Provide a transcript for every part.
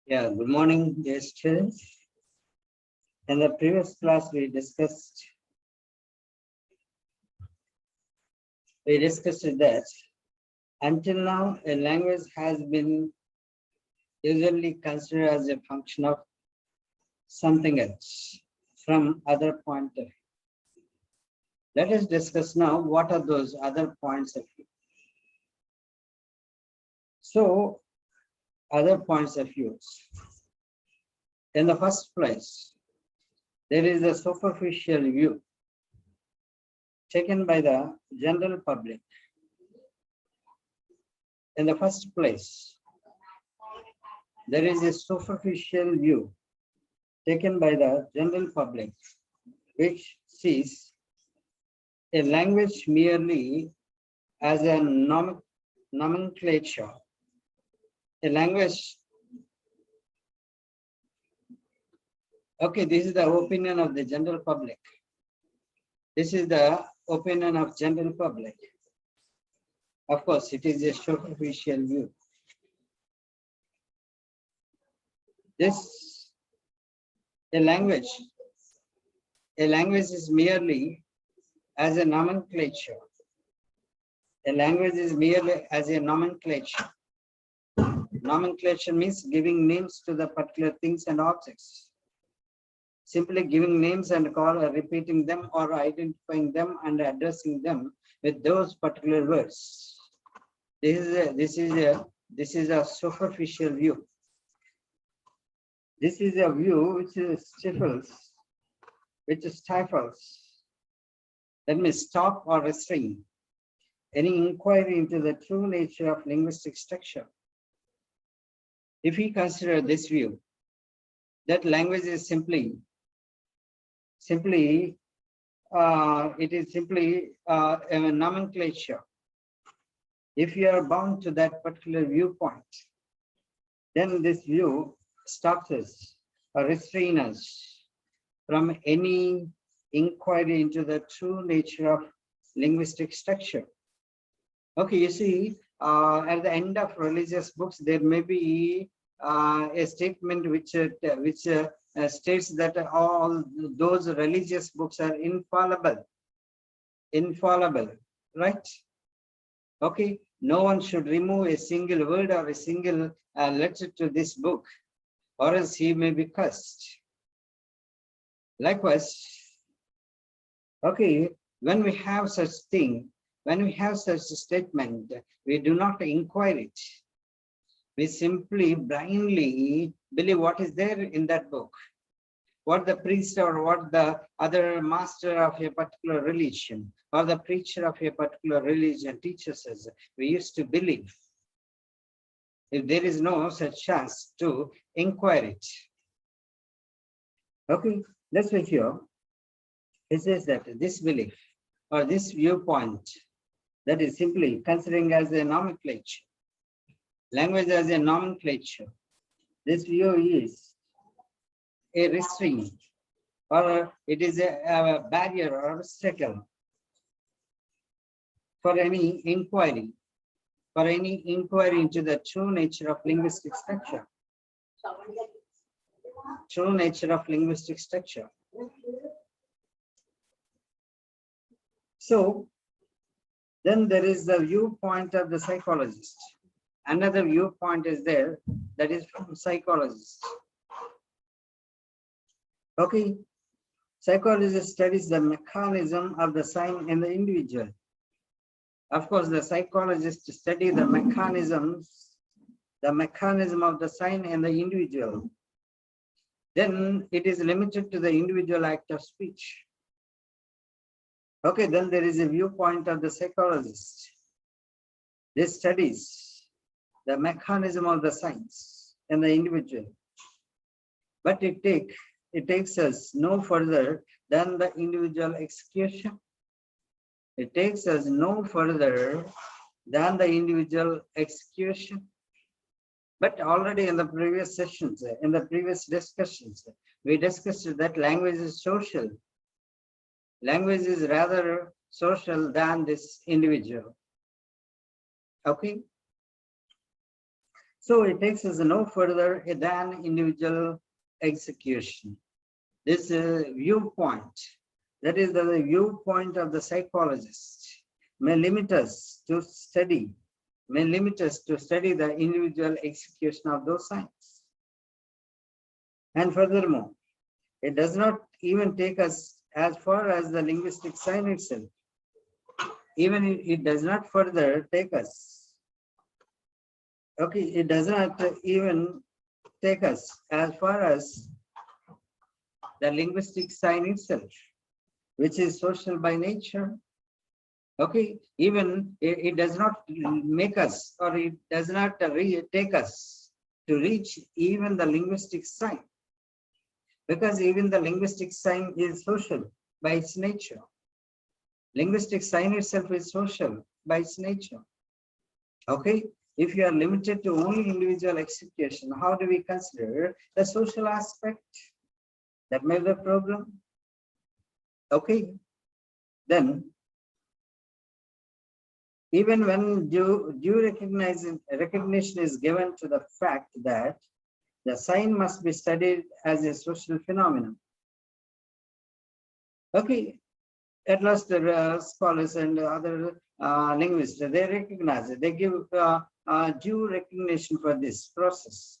Yeah, good morning, dear students. In the previous class, we discussed that until now, a language has been usually considered as a function of something else from other point of view. Let us discuss now what are those other points of view. So, other points of view. In the first place, there is a superficial view taken by the general public. In the first place, there is a superficial view taken by the general public, which sees a language merely as a nomenclature. A language, okay, this is the opinion of the general public. This is the opinion of general public. Of course, it is a superficial view. A language is merely as a nomenclature. A language is merely as a nomenclature. Nomenclature means giving names to the particular things and objects. Simply giving names and repeating them or identifying them and addressing them with those particular words. This is a superficial view. This is a view which stifles, let me stop or restrain any inquiry into the true nature of linguistic structure. If we consider this view, that language is simply a nomenclature. If you are bound to that particular viewpoint, then this view stops us or restrains us from any inquiry into the true nature of linguistic structure. Okay, you see, at the end of religious books, there may be a statement which states that all those religious books are infallible, right? Okay, no one should remove a single word or a single letter to this book, or else he may be cursed. Likewise, okay, when we have such thing, when we have such a statement, we do not inquire it. We simply blindly believe what is there in that book, what the priest or what the other master of a particular religion or the preacher of a particular religion teaches us. We used to believe. If there is no such chance to inquire it. Okay, let's see here. It says that this belief or this viewpoint that is simply considering as a nomenclature, language as a nomenclature, this view is a restraint or it is a barrier or obstacle for any inquiry into the true nature of linguistic structure. True nature of linguistic structure. So, then there is the viewpoint of the psychologist. Another viewpoint is there, that is from psychologists. Okay, psychologist studies the mechanism of the sign in the individual. Of course, the psychologists study the mechanism of the sign in the individual. Then it is limited to the individual act of speech. Okay, then there is a viewpoint of the psychologist. This studies the mechanism of the signs in the individual. But it takes us no further than the individual execution. It takes us no further than the individual execution. But already in the previous sessions, in the previous discussions, we discussed that language is social. Language is rather social than this individual. Okay. So it takes us no further than individual execution. This viewpoint, that is the viewpoint of the psychologist, may limit us to study the individual execution of those signs. And furthermore, it does not even take us as far as the linguistic sign itself. Even it does not further take us. Okay, it does not even take us as far as the linguistic sign itself, which is social by nature. Okay, even it does not make us, or it does not take us to reach even the linguistic sign, because even the linguistic sign is social by its nature. Linguistic sign itself is social by its nature. Okay, if you are limited to only individual execution, how do we consider the social aspect? That may be a problem. Okay, then even when due recognition is given to the fact that the sign must be studied as a social phenomenon. Okay, at last the scholars and other linguists, they recognize it. They give due recognition for this process,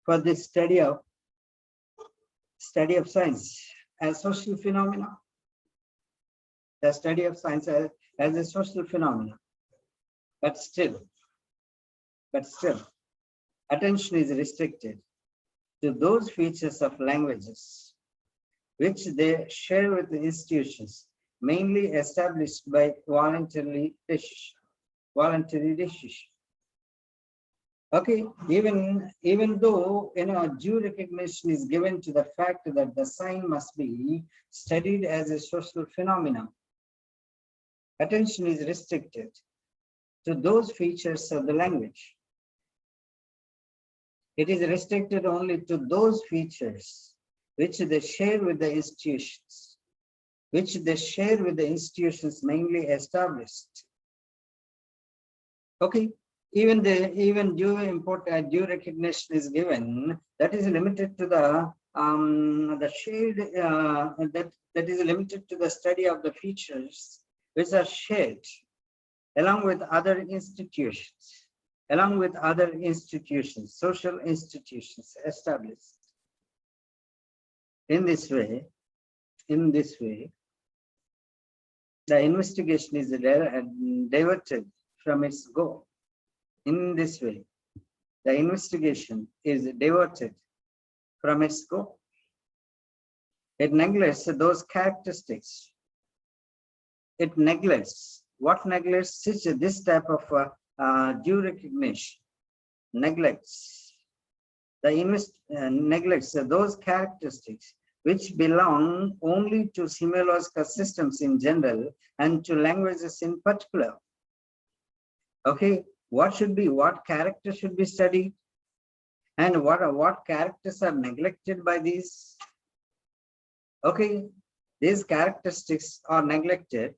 for this study of science as social phenomena. The study of science as a social phenomenon. But still, attention is restricted to those features of languages which they share with the institutions, mainly established by voluntary decision. Okay, even though due recognition is given to the fact that the sign must be studied as a social phenomenon, attention is restricted to those features of the language. It is restricted only to those features which they share with the institutions, mainly established. Okay, even due recognition is given, that is limited to the shared that is limited to the study of the features which are shared along with other institutions, social institutions established. In this way, the investigation is diverted from its goal. In this way, the investigation is diverted from its goal. It neglects those characteristics. It neglects this type of due recognition neglects those characteristics which belong only to semiological systems in general and to languages in particular. Okay, what characters should be studied, and what characters are neglected by these? Okay, these characteristics are neglected.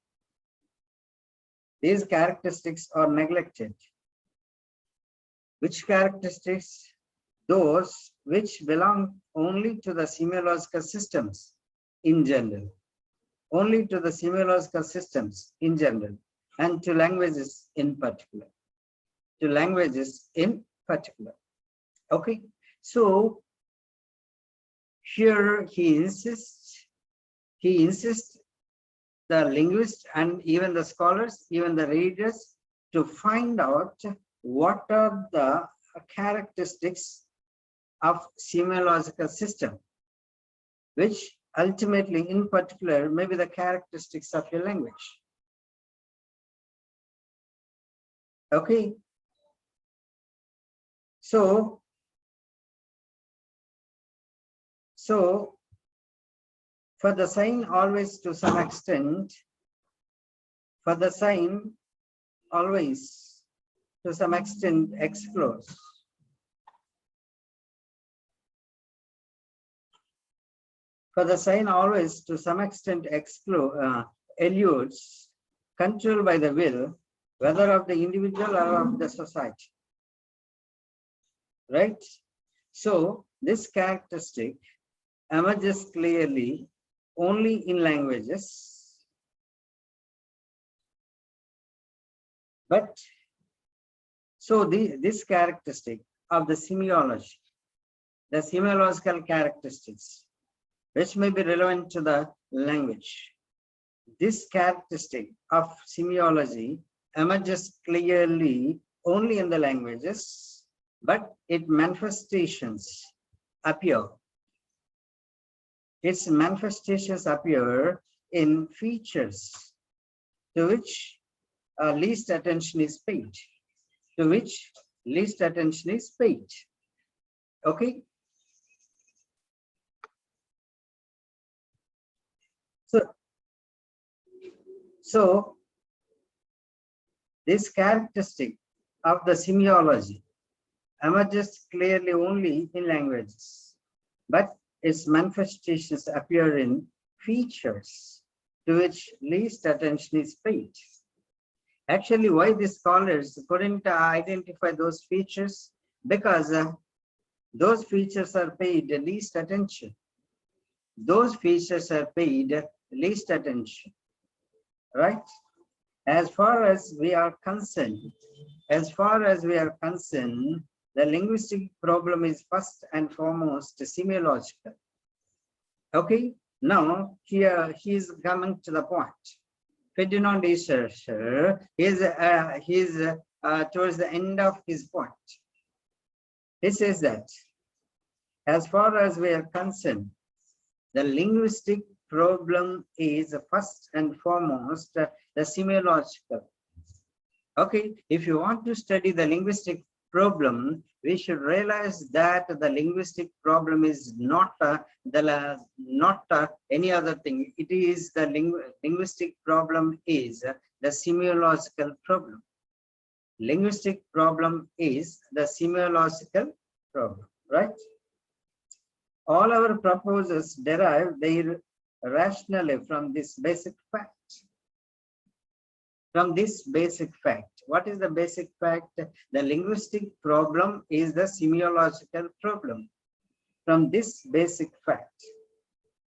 Which characteristics? Those which belong only to the semiological systems in general. And to languages in particular. Okay, so here he insists the linguists and even the scholars, even the readers, to find out what are the characteristics of semiological system, which ultimately, in particular, may be the characteristics of your language. Okay. So for the sign always to some extent, explores. For the sign always to some extent eludes control by the will, whether of the individual or of the society. right? So this characteristic emerges clearly only in languages, but so this characteristic of the semiology, the semiological characteristics, which may be relevant to the language. This characteristic of semiology emerges clearly only in the languages, but its manifestations appear. Its manifestations appear in features to which least attention is paid. To which least attention is paid. Okay. So this characteristic of the semiology emerges clearly only in languages, but its manifestations appear in features to which least attention is paid. Actually, why the scholars couldn't identify those features? Because those features are paid least attention. Those features are paid least attention, right? As far as we are concerned, the linguistic problem is first and foremost semiological. Okay, now here he is coming to the point. Ferdinand de Saussure is towards the end of his point. He says that as far as we are concerned, the linguistic problem is first and foremost the semiological. Okay, if you want to study the linguistic problem, we should realize that the linguistic problem is not any other thing. It is the linguistic problem is the semiological problem. Linguistic problem is the semiological problem, right? All our proposals derive their rationally from this basic fact. From this basic fact. What is the basic fact? The linguistic problem is the semiological problem. From this basic fact,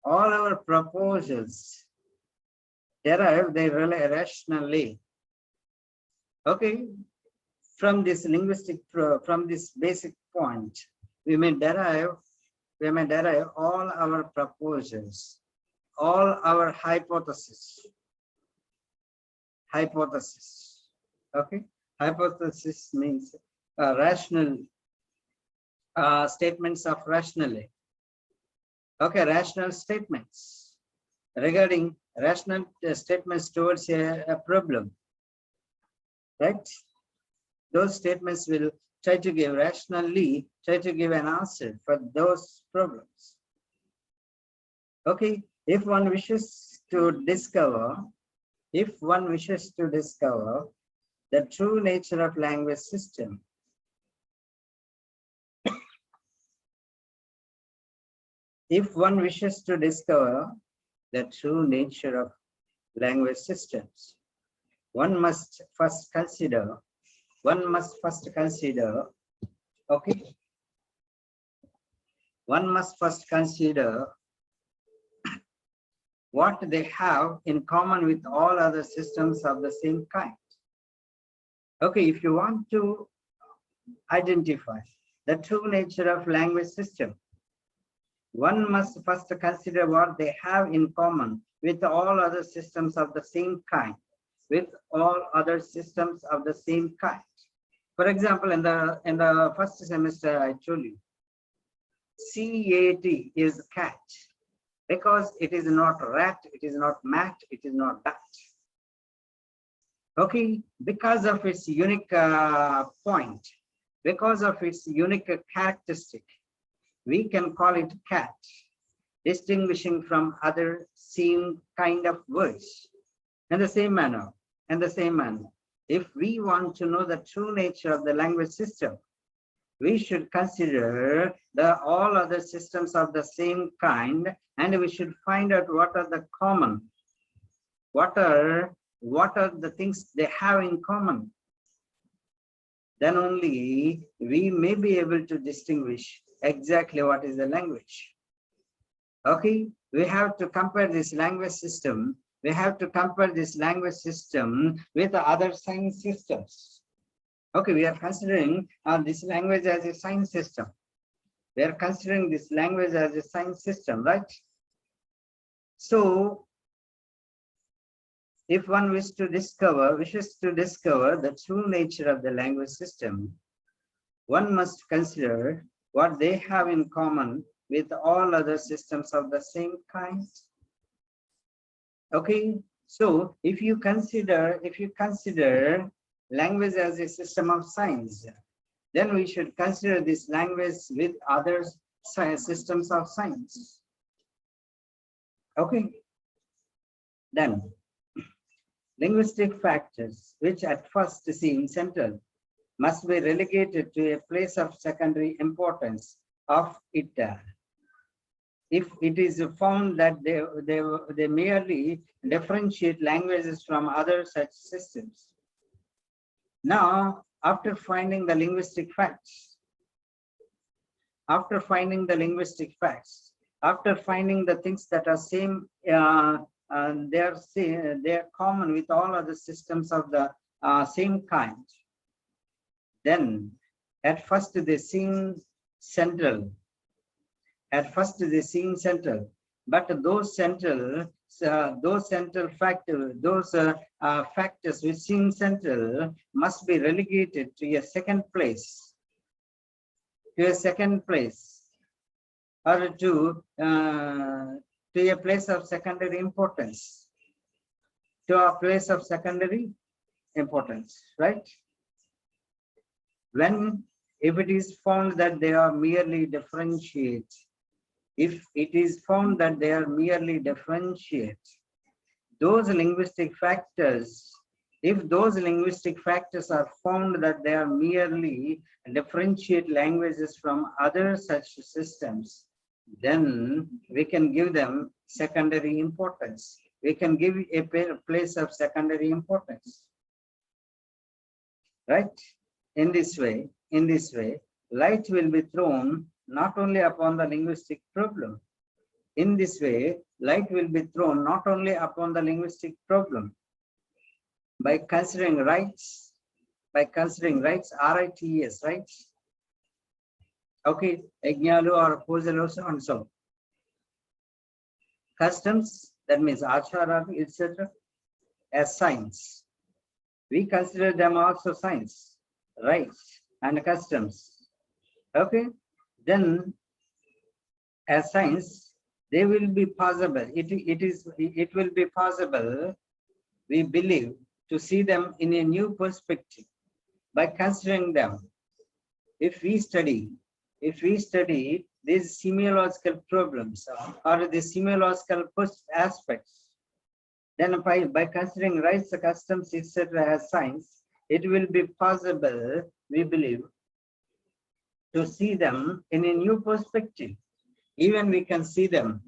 all our proposals derive their rationally. Okay, from this linguistic, from this basic point, we may derive all our proposals, all our hypotheses. Okay, hypothesis means rational statements of rationally. Okay, rational statements regarding rational statements towards a problem, right? Those statements will try to give rationally, try to give an answer for those problems. Okay, if one wishes to discover the true nature of language system, if one wishes to discover the true nature of language systems, one must first consider, okay, one must first consider what they have in common with all other systems of the same kind. Okay, if you want to identify the true nature of language system, one must first consider what they have in common with all other systems of the same kind, For example, in the first semester, I told you, CAT is cat, because it is not rat, it is not mat, it is not bat. Okay, because of its unique point, because of its unique characteristic, we can call it cat, distinguishing from other same kind of words. In the same manner, if we want to know the true nature of the language system, we should consider all other systems of the same kind, and we should find out what are the common, what are the things they have in common. then only we may be able to distinguish exactly what is the language. Okay, we have to compare this language system. We have to compare this language system with the other science systems. Okay, we are considering this language as a science system. We are considering this language as a science system, right? So, if one wishes to discover the true nature of the language system, one must consider what they have in common with all other systems of the same kind. Okay, so if you consider language as a system of science, then we should consider this language with other systems of science. Okay, then linguistic factors, which at first seem central, must be relegated to a place of secondary importance of it. If it is found that they merely differentiate languages from other such systems. Now, after finding the linguistic facts, after finding the things that are same, they are common with all other systems of the same kind, then at first they seem central. But those central factors which seem central must be relegated to a second place, or to a place of secondary importance, right? If it is found that they are merely differentiate, those linguistic factors, if those linguistic factors are found that they are merely differentiate languages from other such systems, then we can give them secondary importance. We can give a place of secondary importance, right? In this way, light will be thrown not only upon the linguistic problem. In this way, light will be thrown not only upon the linguistic problem by considering rights, RITES, rights. Okay, Egnalu or Posalo, and so. Customs, that means Achara, etc., as science. We consider them also science, rights and customs. Okay, then as science, they will be possible. It will be possible, we believe, to see them in a new perspective by considering them. If we study these semiological problems or the semiological aspects, then by considering rights, customs, etc. as science, it will be possible, we believe, to see them in a new perspective. Even we can see the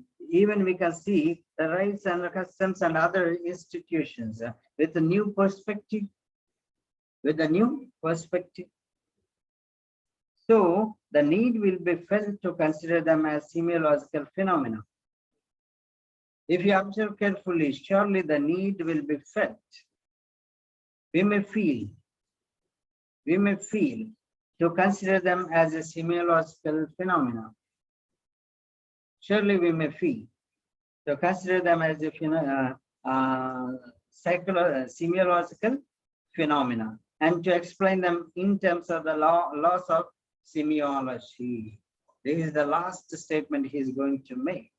rights and the customs and other institutions with a new perspective. So the need will be felt to consider them as semiological phenomena. If you observe carefully, surely the need will be felt. We may feel to consider them as a semiological phenomena. Surely we may feel to consider them as a semiological phenomena, and to explain them in terms of the laws of semiology. This is the last statement he is going to make.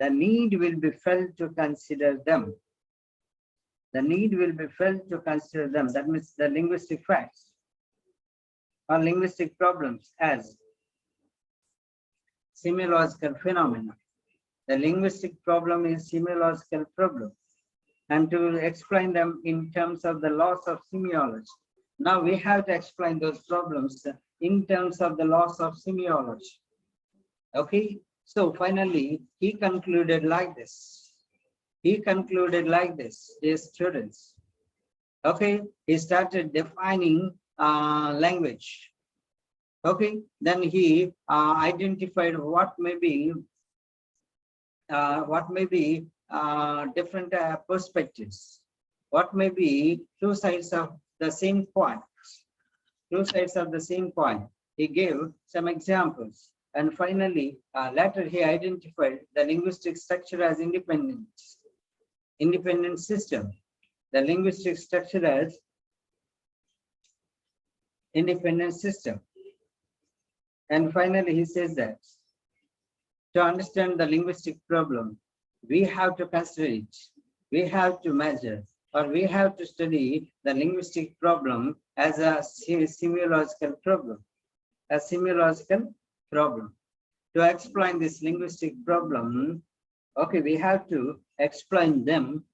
The need will be felt to consider them. That means the linguistic facts or linguistic problems as semiological phenomena. The linguistic problem is semiological problem, and to explain them in terms of the laws of semiology. Now we have to explain those problems in terms of the laws of semiology. Okay, so finally he concluded like this. Dear students. Okay, he started defining language. Okay, then he identified what may be different perspectives, what may be two sides of the same coin. Two sides of the same coin. He gave some examples, and finally, later he identified the linguistic structure as independent system. The linguistic structure as independent system. And finally, he says that to understand the linguistic problem, we have to consider it, we have to measure, or we have to study the linguistic problem as a semiological problem. A semiological problem. To explain this linguistic problem, okay, we have to explain them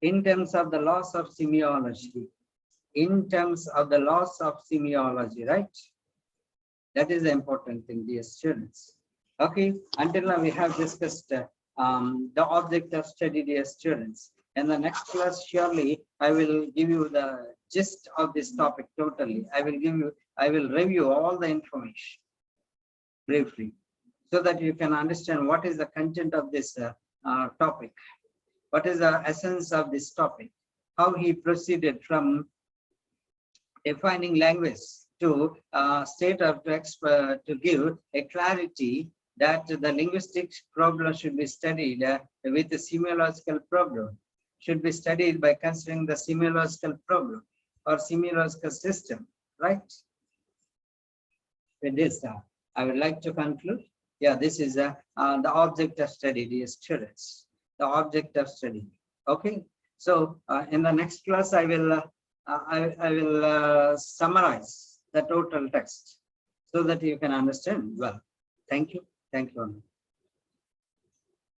in terms of the laws of semiology. In terms of the laws of semiology, right? That is the important thing, dear students. Okay, until now we have discussed the object of study, dear students. In the next class, surely I will give you the gist of this topic totally. I will review all the information briefly, so that you can understand what is the content of this topic, what is the essence of this topic, how he proceeded from defining language to state of to give a clarity that the linguistic problem should be studied with the semiological problem, should be studied by considering the semiological problem or semiological system, right? With this, I would like to conclude. Yeah, this is the object of study, dear students. The object of study. Okay. So in the next class, I will summarize the total text so that you can understand well. Thank you. Thank you.